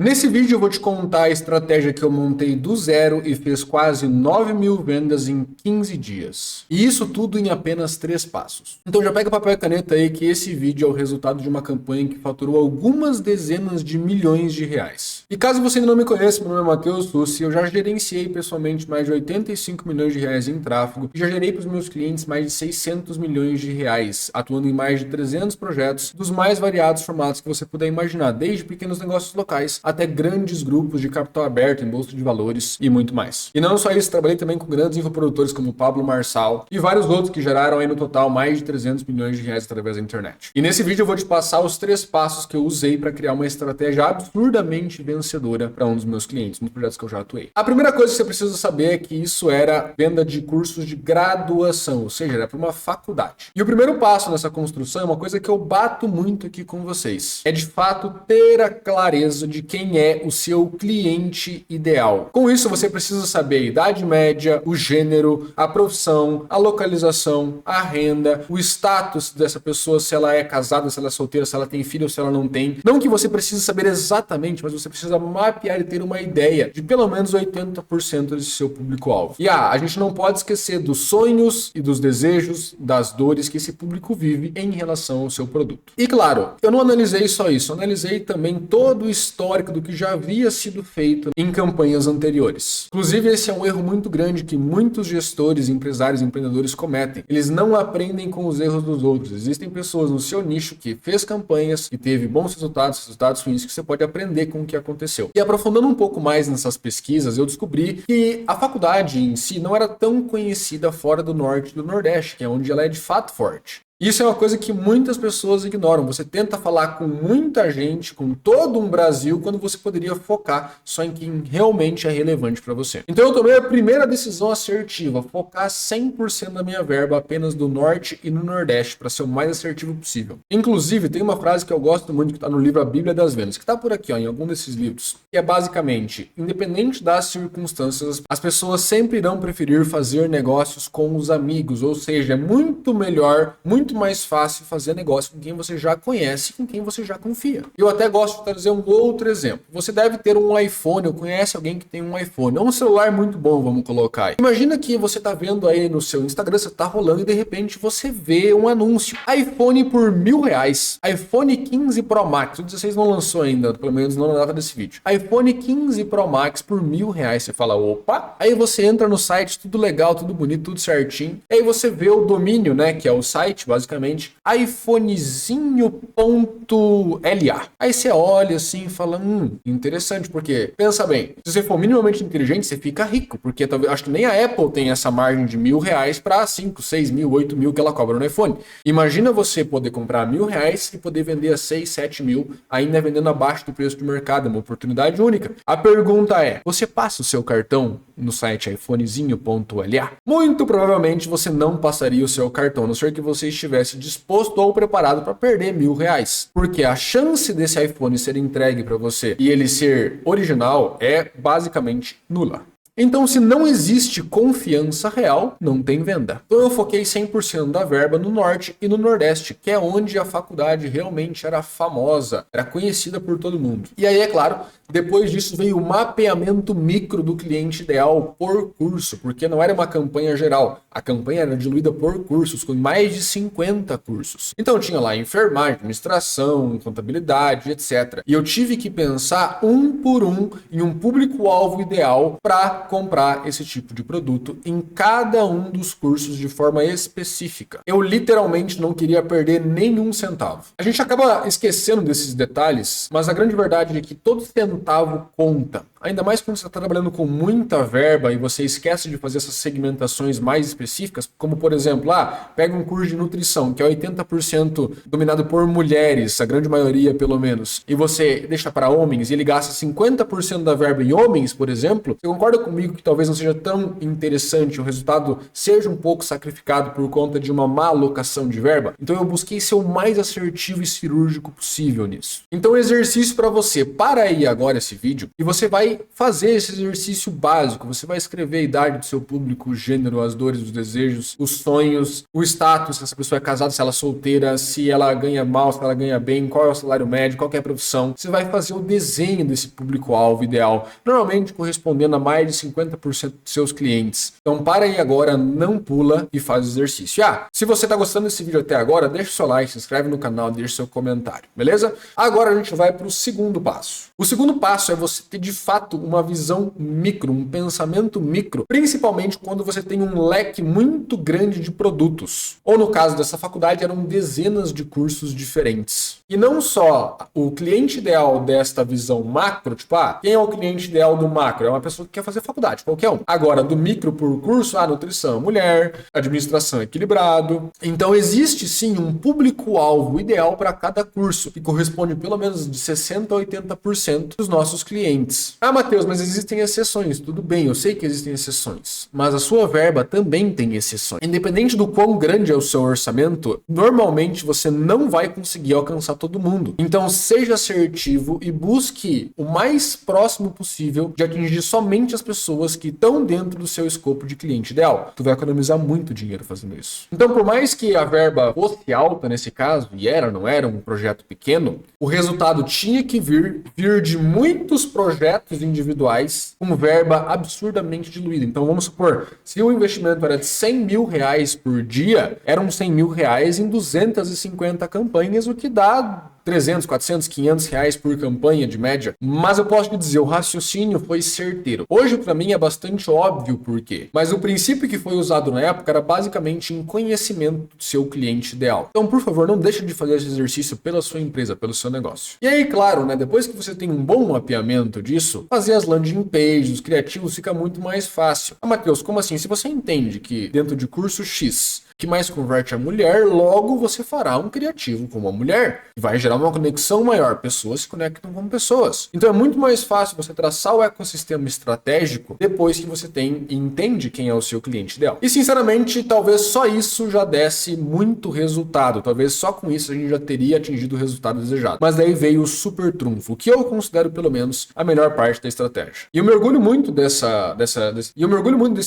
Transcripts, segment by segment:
Nesse vídeo eu vou te contar a estratégia que eu montei do zero e fez quase 9.000 vendas em 15 dias. E isso tudo em apenas 3 passos. Então já pega papel e caneta aí que esse vídeo é o resultado de uma campanha que faturou algumas dezenas de milhões de reais. E caso você ainda não me conheça, meu nome é Matheus Sussi, eu já gerenciei pessoalmente mais de 85 milhões de reais em tráfego e já gerei para os meus clientes mais de 600 milhões de reais, atuando em mais de 300 projetos dos mais variados formatos que você puder imaginar, desde pequenos negócios locais até grandes grupos de capital aberto em bolsa de valores e muito mais. E não só isso, trabalhei também com grandes infoprodutores como Pablo Marçal e vários outros que geraram aí no total mais de 300 milhões de reais através da internet. E nesse vídeo eu vou te passar os 3 passos que eu usei para criar uma estratégia absurdamente vencedora para um dos meus clientes, nos projetos que eu já atuei. A primeira coisa que você precisa saber é que isso era venda de cursos de graduação, ou seja, era para uma faculdade. E o primeiro passo nessa construção é uma coisa que eu bato muito aqui com vocês. É de fato ter a clareza de quem é o seu cliente ideal. Com isso, você precisa saber a idade média, o gênero, a profissão, a localização, a renda, o status dessa pessoa, se ela é casada, se ela é solteira, se ela tem filho ou se ela não tem. Não que você precise saber exatamente, mas você precisa mapear e ter uma ideia de pelo menos 80% desse seu público-alvo. E a gente não pode esquecer dos sonhos e dos desejos, das dores que esse público vive em relação ao seu produto. E claro, eu não analisei só isso, eu analisei também todo o histórico do que já havia sido feito em campanhas anteriores. Inclusive, esse é um erro muito grande que muitos gestores, empresários e empreendedores cometem. Eles não aprendem com os erros dos outros. Existem pessoas no seu nicho que fez campanhas e teve bons resultados ruins que você pode aprender com o que aconteceu. E aprofundando um pouco mais nessas pesquisas, eu descobri que a faculdade em si não era tão conhecida fora do norte e do nordeste, que é onde ela é de fato forte. Isso é uma coisa que muitas pessoas ignoram. Você tenta falar com muita gente, com todo um Brasil, quando você poderia focar só em quem realmente é relevante para você. Então eu tomei a primeira decisão assertiva, focar 100% da minha verba apenas do norte e no nordeste, para ser o mais assertivo possível. Inclusive, tem uma frase que eu gosto muito, que está no livro A Bíblia das Vendas, que está por aqui, em algum desses livros, que é basicamente, independente das circunstâncias, as pessoas sempre irão preferir fazer negócios com os amigos, ou seja, é muito melhor, muito mais fácil fazer negócio com quem você já conhece, com quem você já confia. Eu até gosto de trazer um outro exemplo. Você deve ter um iPhone, ou conhece alguém que tem um iPhone. É um celular muito bom, vamos colocar aí. Imagina que você está vendo aí no seu Instagram, você está rolando e de repente você vê um anúncio. iPhone por R$1.000. iPhone 15 Pro Max. O 16 não lançou ainda, pelo menos não na data desse vídeo. iPhone 15 Pro Max por R$1.000. Você fala, opa! Aí você entra no site, tudo legal, tudo bonito, tudo certinho. Aí você vê o domínio, né, que é o site, basicamente, iPhonezinho.la. Aí você olha assim e fala, interessante, porque, pensa bem, se você for minimamente inteligente, você fica rico, porque talvez, acho que nem a Apple tem essa margem de R$1.000 para 5, 6 mil, 8 mil que ela cobra no iPhone. Imagina você poder comprar R$1.000 e poder vender a 6, 7 mil, ainda vendendo abaixo do preço do mercado, é uma oportunidade única. A pergunta é, você passa o seu cartão no site iPhonezinho.la? Muito provavelmente você não passaria o seu cartão, a não ser que você estivesse disposto ou preparado para perder R$1.000. Porque a chance desse iPhone ser entregue para você e ele ser original é basicamente nula. Então, se não existe confiança real, não tem venda. Então, eu foquei 100% da verba no norte e no nordeste, que é onde a faculdade realmente era famosa, era conhecida por todo mundo. E aí, é claro, depois disso veio o mapeamento micro do cliente ideal por curso, porque não era uma campanha geral. A campanha era diluída por cursos, com mais de 50 cursos. Então, tinha lá enfermagem, administração, contabilidade, etc. E eu tive que pensar um por um em um público-alvo ideal para comprar esse tipo de produto em cada um dos cursos de forma específica. Eu literalmente não queria perder nenhum centavo. A gente acaba esquecendo desses detalhes, mas a grande verdade é que todo centavo conta. Ainda mais quando você está trabalhando com muita verba e você esquece de fazer essas segmentações mais específicas, como por exemplo, pega um curso de nutrição, que é 80% dominado por mulheres, a grande maioria pelo menos, e você deixa para homens e ele gasta 50% da verba em homens, por exemplo, você concorda comigo que talvez não seja tão interessante, o resultado seja um pouco sacrificado por conta de uma má alocação de verba? Então eu busquei ser o mais assertivo e cirúrgico possível nisso. Então exercício para você, para aí agora esse vídeo e você vai vai fazer esse exercício básico. Você vai escrever a idade do seu público, o gênero, as dores, os desejos, os sonhos, o status, se essa pessoa é casada, se ela é solteira, se ela ganha mal, se ela ganha bem, qual é o salário médio, qual que é a profissão. Você vai fazer o desenho desse público-alvo ideal, normalmente correspondendo a mais de 50% dos seus clientes. Então para aí agora, não pula e faz o exercício. Se você está gostando desse vídeo até agora, deixa o seu like, se inscreve no canal, deixa seu comentário, beleza? Agora a gente vai para o segundo passo. O segundo passo é você ter de fato uma visão micro, um pensamento micro, principalmente quando você tem um leque muito grande de produtos. Ou no caso dessa faculdade, eram dezenas de cursos diferentes. E não só o cliente ideal desta visão macro, tipo, quem é o cliente ideal do macro? É uma pessoa que quer fazer faculdade, qualquer um. Agora, do micro por curso, nutrição, mulher, administração equilibrado. Então existe sim um público-alvo ideal para cada curso, que corresponde pelo menos de 60% a 80% dos nossos clientes. Matheus, mas existem exceções. Tudo bem, eu sei que existem exceções, mas a sua verba também tem exceções. Independente do quão grande é o seu orçamento, normalmente você não vai conseguir alcançar todo mundo. Então seja assertivo e busque o mais próximo possível de atingir somente as pessoas que estão dentro do seu escopo de cliente ideal. Tu vai economizar muito dinheiro fazendo isso. Então, por mais que a verba fosse alta nesse caso, e não era um projeto pequeno, o resultado tinha que vir de muitos projetos individuais com verba absurdamente diluída. Então, vamos supor, se o investimento era de 100 mil reais por dia, eram 100 mil reais em 250 campanhas, o que dá 300, 400, 500 reais por campanha de média. Mas eu posso te dizer, o raciocínio foi certeiro. Hoje, para mim, é bastante óbvio por quê. Mas o princípio que foi usado na época era basicamente em conhecimento do seu cliente ideal. Então, por favor, não deixe de fazer esse exercício pela sua empresa, pelo seu negócio. E aí, claro, depois que você tem um bom mapeamento disso, fazer as landing pages, os criativos, fica muito mais fácil. Matheus, como assim? Se você entende que dentro de curso X, que mais converte a mulher, logo você fará um criativo com uma mulher, que vai gerar uma conexão maior. Pessoas se conectam com pessoas. Então é muito mais fácil você traçar o ecossistema estratégico depois que você entende quem é o seu cliente ideal. E sinceramente, talvez só isso já desse muito resultado. Talvez só com isso a gente já teria atingido o resultado desejado. Mas daí veio o super trunfo, que eu considero pelo menos a melhor parte da estratégia. E eu me orgulho muito desse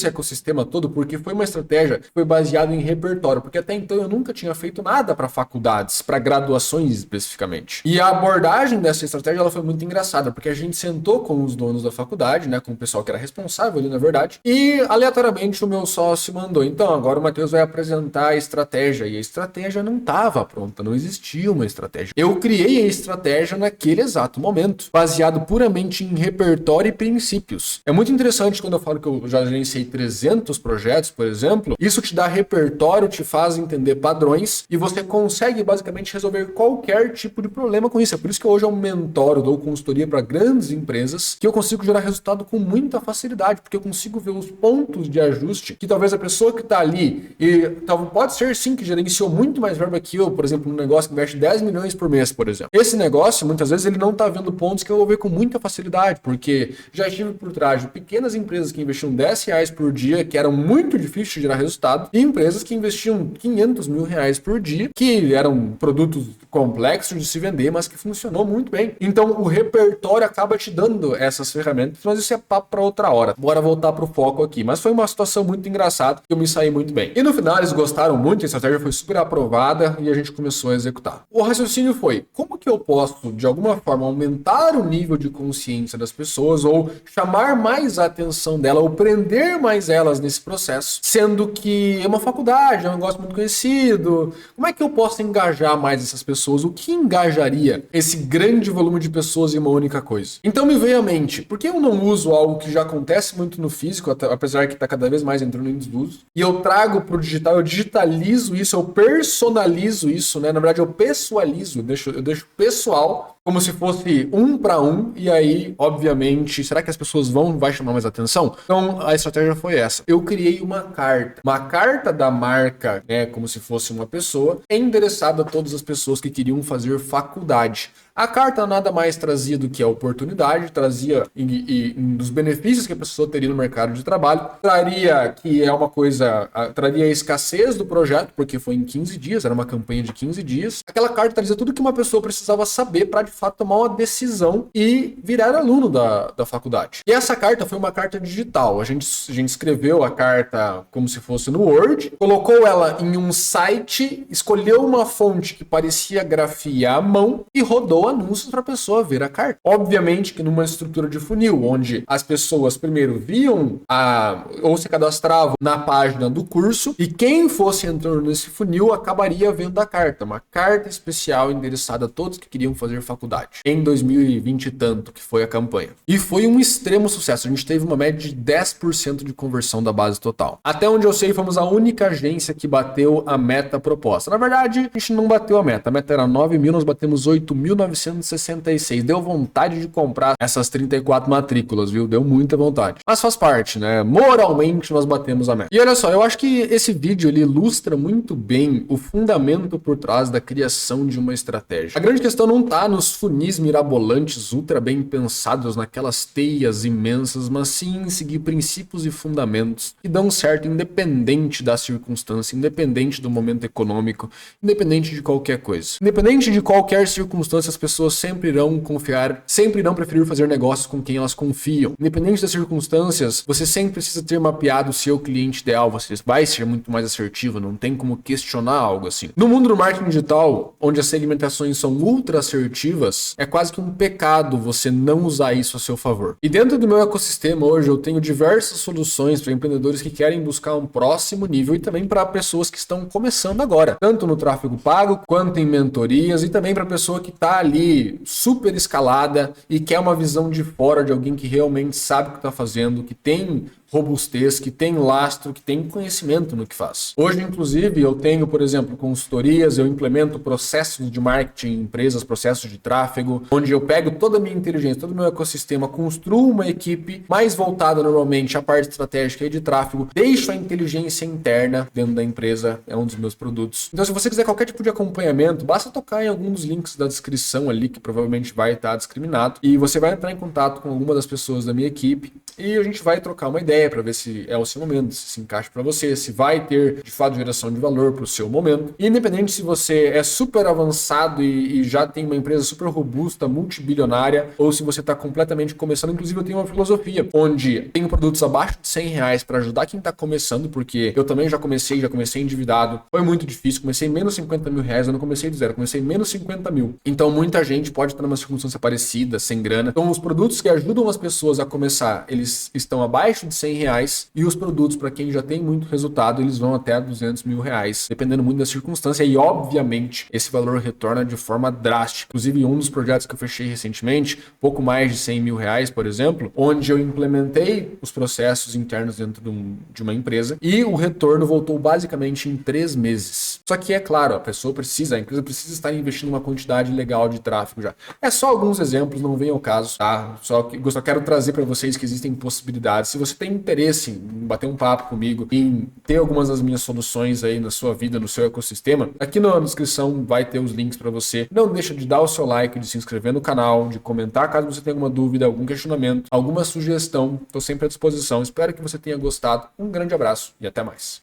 ecossistema todo, porque foi uma estratégia que foi baseada em repertório, porque até então eu nunca tinha feito nada para faculdades, para graduações especificamente. E a abordagem dessa estratégia ela foi muito engraçada, porque a gente sentou com os donos da faculdade, com o pessoal que era responsável ali na verdade, e aleatoriamente o meu sócio mandou, então agora o Matheus vai apresentar a estratégia, e a estratégia não estava pronta, não existia uma estratégia. Eu criei a estratégia naquele exato momento, baseado puramente em repertório e princípios. É muito interessante quando eu falo que eu já gerenciei 300 projetos, por exemplo, isso te dá repertório, te faz entender padrões e você consegue basicamente resolver qualquer tipo de problema com isso. É por isso que hoje eu mentoro, dou consultoria para grandes empresas, que eu consigo gerar resultado com muita facilidade, porque eu consigo ver os pontos de ajuste que talvez a pessoa que está ali, e pode ser sim que gerenciou muito mais verba que eu, por exemplo, um negócio que investe 10 milhões por mês, por exemplo. Esse negócio, muitas vezes, ele não está vendo pontos que eu vou ver com muita facilidade, porque já estive por trás de pequenas empresas que investiam 10 reais por dia, que eram muito difíceis de gerar resultado, e empresas que investiam 500 mil reais por dia, que eram produtos complexos de se vender, mas que funcionou muito bem. Então o repertório acaba te dando essas ferramentas, mas isso é papo para outra hora. Bora voltar pro foco aqui. Mas foi uma situação muito engraçada que eu me saí muito bem. E no final eles gostaram muito, a estratégia foi super aprovada e a gente começou a executar. O raciocínio foi, como que eu posso, de alguma forma, aumentar o nível de consciência das pessoas ou chamar mais a atenção dela ou prender mais elas nesse processo, sendo que é uma faculdade, é um negócio muito conhecido. Como é que eu posso engajar mais essas pessoas? O que engajaria esse grande volume de pessoas em uma única coisa? Então me veio à mente, por que eu não uso algo que já acontece muito no físico, apesar que está cada vez mais entrando em desuso, e eu trago para o digital, eu digitalizo isso, eu personalizo isso, né? Na verdade eu pessoalizo, eu deixo pessoal, como se fosse um para um, e aí, obviamente, será que as pessoas vai chamar mais atenção? Então, a estratégia foi essa. Eu criei uma carta da marca, né, como se fosse uma pessoa, endereçada a todas as pessoas que queriam fazer faculdade. A carta nada mais trazia do que a oportunidade, trazia dos benefícios que a pessoa teria no mercado de trabalho, traria a escassez do projeto, porque foi em 15 dias, era uma campanha de 15 dias. Aquela carta trazia tudo que uma pessoa precisava saber para de fato tomar uma decisão e virar aluno da faculdade. E essa carta foi uma carta digital. A gente escreveu a carta como se fosse no Word, colocou ela em um site, escolheu uma fonte que parecia grafia à mão e rodou anúncios para a pessoa ver a carta. Obviamente que numa estrutura de funil, onde as pessoas primeiro viam ou se cadastravam na página do curso, e quem fosse entrando nesse funil acabaria vendo a carta, uma carta especial endereçada a todos que queriam fazer faculdade, em 2020 e tanto, que foi a campanha. E foi um extremo sucesso, a gente teve uma média de 10% de conversão da base total. Até onde eu sei, fomos a única agência que bateu a meta proposta. Na verdade, a gente não bateu a meta era 9.000, nós batemos 8.966. Deu vontade de comprar essas 34 matrículas, viu? Deu muita vontade. Mas faz parte, né? Moralmente nós batemos a meta. E olha só, eu acho que esse vídeo ele ilustra muito bem o fundamento por trás da criação de uma estratégia. A grande questão não tá nos funis mirabolantes, ultra bem pensados, naquelas teias imensas, mas sim em seguir princípios e fundamentos que dão certo independente da circunstância, independente do momento econômico, independente de qualquer coisa. Independente de qualquer circunstância, as pessoas sempre irão confiar, sempre irão preferir fazer negócios com quem elas confiam. Independente das circunstâncias, você sempre precisa ter mapeado o seu cliente ideal, você vai ser muito mais assertivo, não tem como questionar algo assim. No mundo do marketing digital, onde as segmentações são ultra assertivas, é quase que um pecado você não usar isso a seu favor. E dentro do meu ecossistema hoje, eu tenho diversas soluções para empreendedores que querem buscar um próximo nível e também para pessoas que estão começando agora, tanto no tráfego pago, quanto em mentorias, e também para pessoa que está ali super escalada e quer uma visão de fora de alguém que realmente sabe o que está fazendo, que tem robustez, que tem lastro, que tem conhecimento no que faz. Hoje, inclusive, eu tenho, por exemplo, consultorias, eu implemento processos de marketing em empresas, processos de tráfego, onde eu pego toda a minha inteligência, todo o meu ecossistema, construo uma equipe mais voltada normalmente à parte estratégica e de tráfego, deixo a inteligência interna dentro da empresa, é um dos meus produtos. Então, se você quiser qualquer tipo de acompanhamento, basta tocar em algum dos links da descrição ali, que provavelmente vai estar discriminado, e você vai entrar em contato com alguma das pessoas da minha equipe, e a gente vai trocar uma ideia para ver se é o seu momento, se encaixa para você, se vai ter de fato geração de valor para o seu momento. E independente se você é super avançado e já tem uma empresa super robusta, multibilionária, ou se você está completamente começando. Inclusive eu tenho uma filosofia onde tenho produtos abaixo de R$100 para ajudar quem está começando, porque eu também já comecei endividado, foi muito difícil, comecei menos 50 mil reais, eu não comecei do zero, comecei menos 50 mil. Então muita gente pode estar numa circunstância parecida, sem grana. Então os produtos que ajudam as pessoas a começar, eles estão abaixo de R$100, e os produtos para quem já tem muito resultado, eles vão até R$200 mil, dependendo muito da circunstância, e obviamente esse valor retorna de forma drástica. Inclusive um dos projetos que eu fechei recentemente, pouco mais de R$100 mil, por exemplo, onde eu implementei os processos internos dentro de uma empresa e o retorno voltou basicamente em 3 meses. Só que é claro, a empresa precisa estar investindo uma quantidade legal de tráfego já. É só alguns exemplos, não vem ao caso, tá? Só quero trazer para vocês que existem possibilidades. Se você tem interesse em bater um papo comigo, em ter algumas das minhas soluções aí na sua vida, no seu ecossistema, aqui na descrição vai ter os links para você. Não deixa de dar o seu like, de se inscrever no canal, de comentar caso você tenha alguma dúvida, algum questionamento, alguma sugestão. Estou sempre à disposição. Espero que você tenha gostado. Um grande abraço e até mais.